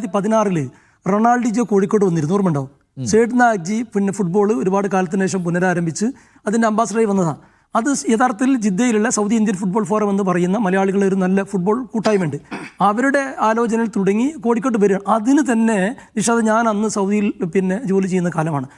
2016 റൊണാൾഡിജോ കോഴിക്കോട് വന്നിരുന്നു, ഓർമ്മയുണ്ടോ? ഷേഡ്നാഗ്ജി പിന്നെ ഫുട്ബോൾ ഒരുപാട് കാലത്തിന് ശേഷം പുനരാരംഭിച്ച് അതിൻ്റെ അംബാസഡറായി വന്നതാണ്. അത് യഥാർത്ഥത്തിൽ ജിദ്ദയിലുള്ള സൗദി ഇന്ത്യൻ ഫുട്ബോൾ ഫോറം എന്ന് പറയുന്ന മലയാളികളുടെ ഒരു നല്ല ഫുട്ബോൾ കൂട്ടായ്മയുണ്ട്. അവരുടെ ആലോചനയിൽ തുടങ്ങി കോഴിക്കോട്ട് വരികയാണ്. അതിന് തന്നെ നിഷാദ്, ഞാൻ അന്ന് സൗദിയിൽ പിന്നെ ജോലി ചെയ്യുന്ന കാലമാണ്.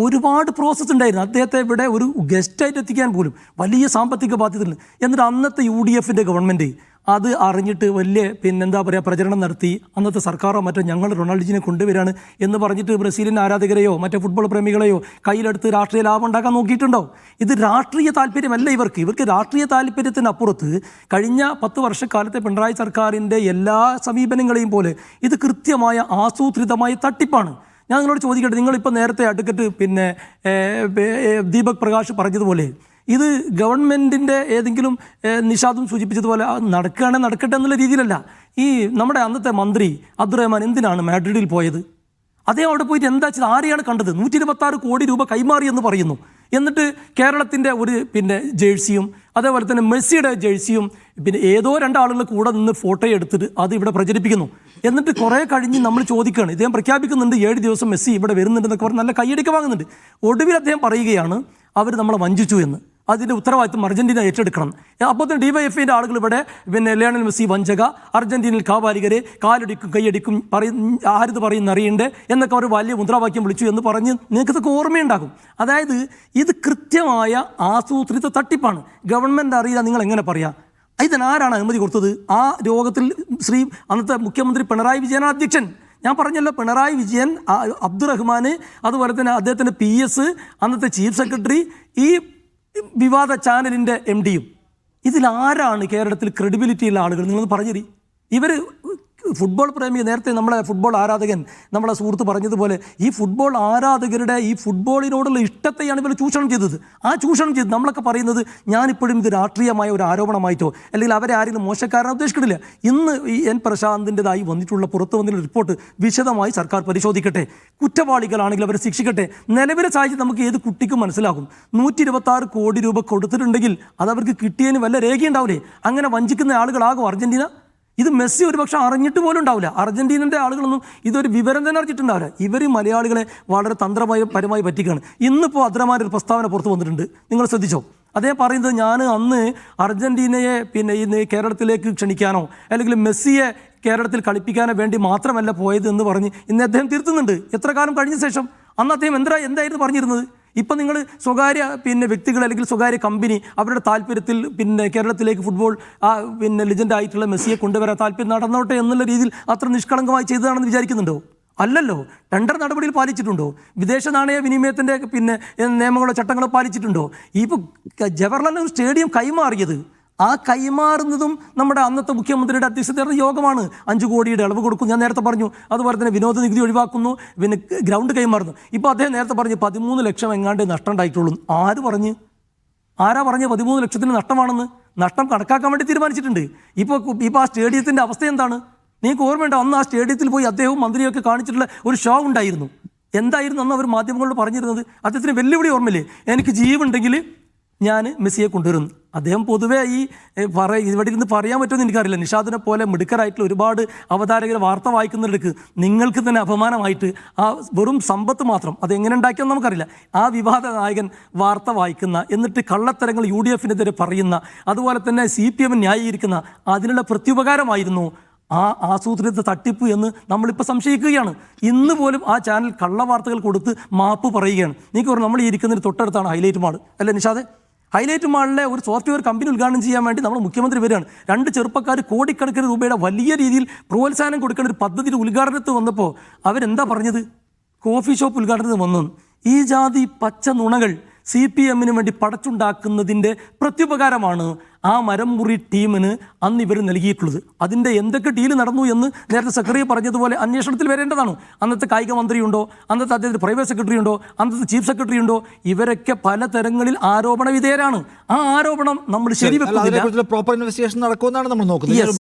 ഒരുപാട് പ്രോസസ്സ് ഉണ്ടായിരുന്നു. അദ്ദേഹത്തെ ഇവിടെ ഒരു ഗസ്റ്റായിട്ട് എത്തിക്കാൻ പോലും വലിയ സാമ്പത്തിക ബാധ്യതയുണ്ട്. എന്നിട്ട് അന്നത്തെ UDF ഗവൺമെൻറ് അത് അറിഞ്ഞിട്ട് വലിയ പിന്നെന്താ പറയുക പ്രചരണം നടത്തി. അന്നത്തെ സർക്കാരോ മറ്റോ ഞങ്ങൾ റൊണാൾഡിനെ കൊണ്ടുവരികയാണ് എന്ന് പറഞ്ഞിട്ട് ബ്രസീലിയൻ ആരാധകരെയോ മറ്റേ ഫുട്ബോൾ പ്രേമികളെയോ കയ്യിലെടുത്ത് രാഷ്ട്രീയ ലാഭം ഉണ്ടാക്കാൻ നോക്കിയിട്ടുണ്ടോ? ഇത് രാഷ്ട്രീയ താല്പര്യമല്ല ഇവർക്ക് രാഷ്ട്രീയ താല്പര്യത്തിനപ്പുറത്ത് കഴിഞ്ഞ 10 വർഷക്കാലത്തെ പിണറായി സർക്കാരിൻ്റെ എല്ലാ സമീപനങ്ങളെയും പോലെ ഇത് കൃത്യമായ ആസൂത്രിതമായ തട്ടിപ്പാണ്. ഞാൻ നിങ്ങളോട് ചോദിക്കട്ടെ, നിങ്ങളിപ്പോൾ നേരത്തെ അഡ്വക്കേറ്റ് പിന്നെ ദീപക് പ്രകാശ് പറഞ്ഞതുപോലെ ഇത് ഗവൺമെൻറ്റിൻ്റെ ഏതെങ്കിലും നിഷാദും സൂചിപ്പിച്ചതുപോലെ നടക്കുകയാണെങ്കിൽ നടക്കട്ടെ എന്നുള്ള രീതിയിലല്ല. ഈ നമ്മുടെ അന്നത്തെ മന്ത്രി അബ്ദുറഹ്മാൻ എന്തിനാണ് മാഡ്രിഡിൽ പോയത്? അദ്ദേഹം അവിടെ പോയിട്ട് എന്താ വെച്ചാൽ ആരെയാണ് കണ്ടത്? 126 കോടി രൂപ കൈമാറി എന്ന് പറയുന്നു. എന്നിട്ട് കേരളത്തിൻ്റെ ഒരു പിന്നെ ജേഴ്സിയും അതേപോലെ തന്നെ മെസ്സിയുടെ ജേഴ്സിയും പിന്നെ ഏതോ 2 ആളുകൾ കൂടെ നിന്ന് ഫോട്ടോ എടുത്തിട്ട് അത് ഇവിടെ പ്രചരിപ്പിക്കുന്നു. എന്നിട്ട് കുറേ കഴിഞ്ഞ് നമ്മൾ ചോദിക്കുകയാണ്, ഇദ്ദേഹം പ്രഖ്യാപിക്കുന്നുണ്ട് 7 ദിവസം മെസ്സി ഇവിടെ വരുന്നുണ്ടെന്നൊക്കെ പറഞ്ഞ് നല്ല കൈയടിക്ക് വാങ്ങുന്നുണ്ട്. ഒടുവിൽ അദ്ദേഹം പറയുകയാണ് അവർ നമ്മളെ വഞ്ചിച്ചു എന്ന്. അതിൻ്റെ ഉത്തരവാദിത്വം അർജന്റീന ഏറ്റെടുക്കണം. അപ്പോൾ തന്നെ DYFIൻ്റെ ആളുകൾ ഇവിടെ പിന്നെ ലയണൽ മെസ്സി വഞ്ചക, അർജന്റീനയിൽ കാവാലികരെ കാലടിക്കും കൈയടിക്കും ആരിത് പറയുന്ന അറിയണ്ടേ എന്നൊക്കെ അവർ വലിയ മുദ്രാവാക്യം വിളിച്ചു എന്ന് പറഞ്ഞ് നിങ്ങൾക്കിതൊക്കെ ഓർമ്മയുണ്ടാകും. അതായത് ഇത് കൃത്യമായ ആസൂത്രിത തട്ടിപ്പാണ്. ഗവൺമെൻറ് അറിയില്ല, നിങ്ങൾ എങ്ങനെ പറയാം? ഇതിനാരാണ് അനുമതി കൊടുത്തത്? ആ യോഗത്തിൽ അന്നത്തെ മുഖ്യമന്ത്രി പിണറായി വിജയനാണ് അധ്യക്ഷൻ. ഞാൻ പറഞ്ഞല്ലോ, പിണറായി വിജയൻ, അബ്ദുറഹ്മാൻ, അതുപോലെ തന്നെ അദ്ദേഹത്തിൻ്റെ PS, അന്നത്തെ ചീഫ് സെക്രട്ടറി, ഈ വിവാദ ചാനലിൻ്റെ MDയും. ഇതിലാരാണ് കേരളത്തിൽ ക്രെഡിബിലിറ്റിയുള്ള ആളുകൾ? നിങ്ങളൊന്ന് പറഞ്ഞുതരി. ഇവർ ഫുട്ബോൾ പ്രേമി, നേരത്തെ നമ്മളെ ഫുട്ബോൾ ആരാധകൻ നമ്മളെ സുഹൃത്ത് പറഞ്ഞതുപോലെ ഈ ഫുട്ബോൾ ആരാധകരുടെ ഈ ഫുട്ബോളിനോടുള്ള ഇഷ്ടത്തെയാണ് ഇവർ ചൂഷണം ചെയ്തത്. ആ ചൂഷണം ചെയ്ത് നമ്മളൊക്കെ പറയുന്നത് ഞാനിപ്പോഴും ഇത് രാഷ്ട്രീയമായ ഒരു ആരോപണമായിട്ടോ അല്ലെങ്കിൽ അവരെ ആരെങ്കിലും മോശക്കാരനെ ഉദ്ദേശിക്കുന്നില്ല. ഇന്ന് ഈ N പ്രശാന്തിൻ്റെതായി വന്നിട്ടുള്ള പുറത്തു വന്നിട്ടുള്ള റിപ്പോർട്ട് വിശദമായി സർക്കാർ പരിശോധിക്കട്ടെ. കുറ്റവാളികളാണെങ്കിൽ അവരെ ശിക്ഷിക്കട്ടെ. നിലവിലെ സാഹചര്യം നമുക്ക് ഏത് കുട്ടിക്കും മനസ്സിലാകും. 126 കോടി രൂപ കൊടുത്തിട്ടുണ്ടെങ്കിൽ അത് അവർക്ക് കിട്ടിയതിന് വല്ല രേഖയുണ്ടാവില്ലേ? അങ്ങനെ വഞ്ചിക്കുന്ന ആളുകളാകും അർജന്റീന. ഇത് മെസ്സി ഒരുപക്ഷെ അറിഞ്ഞിട്ട് പോലും ഉണ്ടാവില്ല. അർജന്റീനൻ്റെ ആളുകളൊന്നും ഇതൊരു വിവരം തന്നെ അറിഞ്ഞിട്ടുണ്ടാവില്ല. ഇവർ മലയാളികളെ വളരെ പരമായി പറ്റിക്കുകയാണ്. ഇന്നിപ്പോൾ അബ്ദുറഹ്മാൻ ഒരു പ്രസ്താവന പുറത്തു വന്നിട്ടുണ്ട്, നിങ്ങൾ ശ്രദ്ധിച്ചോ? അദ്ദേഹം പറയുന്നത്, ഞാൻ അന്ന് അർജന്റീനയെ പിന്നെ ഇന്ന് കേരളത്തിലേക്ക് ക്ഷണിക്കാനോ അല്ലെങ്കിൽ മെസ്സിയെ കേരളത്തിൽ കളിപ്പിക്കാനോ വേണ്ടി മാത്രമല്ല പോയത് എന്ന് പറഞ്ഞ് ഇന്ന് അദ്ദേഹം തിരുത്തുന്നുണ്ട്. എത്ര കാലം കഴിഞ്ഞ ശേഷം? അന്ന് അദ്ദേഹം എന്തായിരുന്നു പറഞ്ഞിരുന്നത്? ഇപ്പം നിങ്ങൾ സ്വകാര്യ പിന്നെ വ്യക്തികൾ അല്ലെങ്കിൽ സ്വകാര്യ കമ്പനി അവരുടെ താല്പര്യത്തിൽ പിന്നെ കേരളത്തിലേക്ക് ഫുട്ബോൾ പിന്നെ ലെജൻഡായിട്ടുള്ള മെസ്സിയെ കൊണ്ടുവരാൻ താല്പര്യം നടന്നോട്ടെ എന്നുള്ള രീതിയിൽ അത്ര നിഷ്കളങ്കമായി ചെയ്തതാണെന്ന് വിചാരിക്കുന്നുണ്ടോ? അല്ലല്ലോ. ടെൻഡർ നടപടിയിൽ പാലിച്ചിട്ടുണ്ടോ? വിദേശ നാണയ വിനിമയത്തിൻ്റെ പിന്നെ നിയമങ്ങളോ ചട്ടങ്ങളോ പാലിച്ചിട്ടുണ്ടോ? ഇപ്പോൾ ജവഹർലാൽ സ്റ്റേഡിയം കൈമാറിയത്, ആ കൈമാറുന്നതും നമ്മുടെ അന്നത്തെ മുഖ്യമന്ത്രിയുടെ അധ്യക്ഷതയുടെ യോഗമാണ്. 5 കോടിയുടെ ഇളവ് കൊടുക്കും, ഞാൻ നേരത്തെ പറഞ്ഞു. അതുപോലെ തന്നെ വിനോദ നികുതി ഒഴിവാക്കുന്നു, പിന്നെ ഗ്രൗണ്ട് കൈമാറുന്നു. ഇപ്പോൾ അദ്ദേഹം നേരത്തെ പറഞ്ഞു 13 ലക്ഷം എങ്ങാണ്ട് നഷ്ടം ഉണ്ടായിട്ടുള്ളൂ. ആരാ പറഞ്ഞ് 13 ലക്ഷത്തിന് നഷ്ടമാണെന്ന്? നഷ്ടം കണക്കാക്കാൻ വേണ്ടി തീരുമാനിച്ചിട്ടുണ്ട്. ഇപ്പോൾ ആ സ്റ്റേഡിയത്തിൻ്റെ അവസ്ഥ എന്താണ്? നിങ്ങൾക്ക് ഓർമ്മയുണ്ടോ? അന്ന് ആ സ്റ്റേഡിയത്തിൽ പോയി അദ്ദേഹവും മന്ത്രിയൊക്കെ കാണിച്ചിട്ടുള്ള ഒരു ഷോ ഉണ്ടായിരുന്നു. എന്തായിരുന്നു അന്ന് അവർ മാധ്യമങ്ങളോട് പറഞ്ഞിരുന്നത്? അദ്ദേഹത്തിന് വെല്ലുവിളി ഓർമ്മയില്ലേ? എനിക്ക് ജീവുണ്ടെങ്കിൽ ഞാൻ മെസ്സിയെ കൊണ്ടുവരുന്നു. അദ്ദേഹം പൊതുവേ ഇവിടെ ഇരുന്ന് പറയാൻ പറ്റുമെന്ന് എനിക്കറിയില്ല. നിഷാദിനെ പോലെ മിടുക്കരായിട്ടുള്ള ഒരുപാട് അവതാരകർ വാർത്ത വായിക്കുന്നിടക്ക് നിങ്ങൾക്ക് തന്നെ അപമാനമായിട്ട് ആ വെറും സമ്പത്ത് മാത്രം അതെങ്ങനെ ഉണ്ടാക്കിയെന്ന് നമുക്കറിയില്ല. ആ വിവാദ നായകൻ വാർത്ത വായിക്കുന്ന, എന്നിട്ട് കള്ളത്തരങ്ങൾ UDFിനെതിരെ പറയുന്ന, അതുപോലെ തന്നെ CPM ന്യായീകരിക്കുന്ന, അതിനുള്ള പ്രത്യുപകാരമായിരുന്നു ആ ആസൂത്രിത തട്ടിപ്പ് എന്ന് നമ്മളിപ്പോൾ സംശയിക്കുകയാണ്. ഇന്ന് പോലും ആ ചാനൽ കള്ളവാർത്തകൾ കൊടുത്ത് മാപ്പ് പറയുകയാണ്. നിങ്ങൾക്ക് പറഞ്ഞു, നമ്മൾ ഈ ഇരിക്കുന്നതിന് തൊട്ടടുത്താണ് ഹൈലൈറ്റ് മാൾ അല്ലേ നിഷാദ്? ഹൈലൈറ്റ് മാളിലെ ഒരു സോഫ്റ്റ്വെയർ കമ്പനി ഉദ്ഘാടനം ചെയ്യാൻ വേണ്ടി നമ്മൾ മുഖ്യമന്ത്രി വരികയാണ്. 2 ചെറുപ്പക്കാർ കോടിക്കണക്കിന് രൂപയുടെ വലിയ രീതിയിൽ പ്രോത്സാഹനം കൊടുക്കേണ്ട ഒരു പദ്ധതിയുടെ ഉദ്ഘാടനത്തിൽ വന്നപ്പോൾ അവരെന്താ പറഞ്ഞത്? കോഫി ഷോപ്പ് ഉദ്ഘാടനത്തിൽ വന്നു. ഈ ജാതി പച്ച നുണകൾ CPMന് വേണ്ടി പടച്ചുണ്ടാക്കുന്നതിൻ്റെ പ്രത്യുപകാരമാണ് ആ മരംമുറി ടീമിന് അന്ന് ഇവർ നൽകിയിട്ടുള്ളത്. അതിൻ്റെ എന്തൊക്കെ ഡീല് നടന്നു എന്ന് നേരത്തെ സെക്രട്ടറി പറഞ്ഞതുപോലെ അന്വേഷണത്തിൽ വരേണ്ടതാണ്. അന്നത്തെ കായിക മന്ത്രിയുണ്ടോ, അന്നത്തെ അദ്ദേഹത്തിന് പ്രൈവറ്റ് സെക്രട്ടറി ഉണ്ടോ, അന്നത്തെ ചീഫ് സെക്രട്ടറി ഉണ്ടോ? ഇവരൊക്കെ പല തരങ്ങളിൽ ആരോപണ വിധേയരാണ്. ആ ആരോപണം നമ്മൾ ശരിവെക്കുന്നില്ല. പ്രോപ്പർ ഇൻവെസ്റ്റിഗേഷൻ നടക്കുമെന്നാണ് നമ്മൾ നോക്കുന്നത്.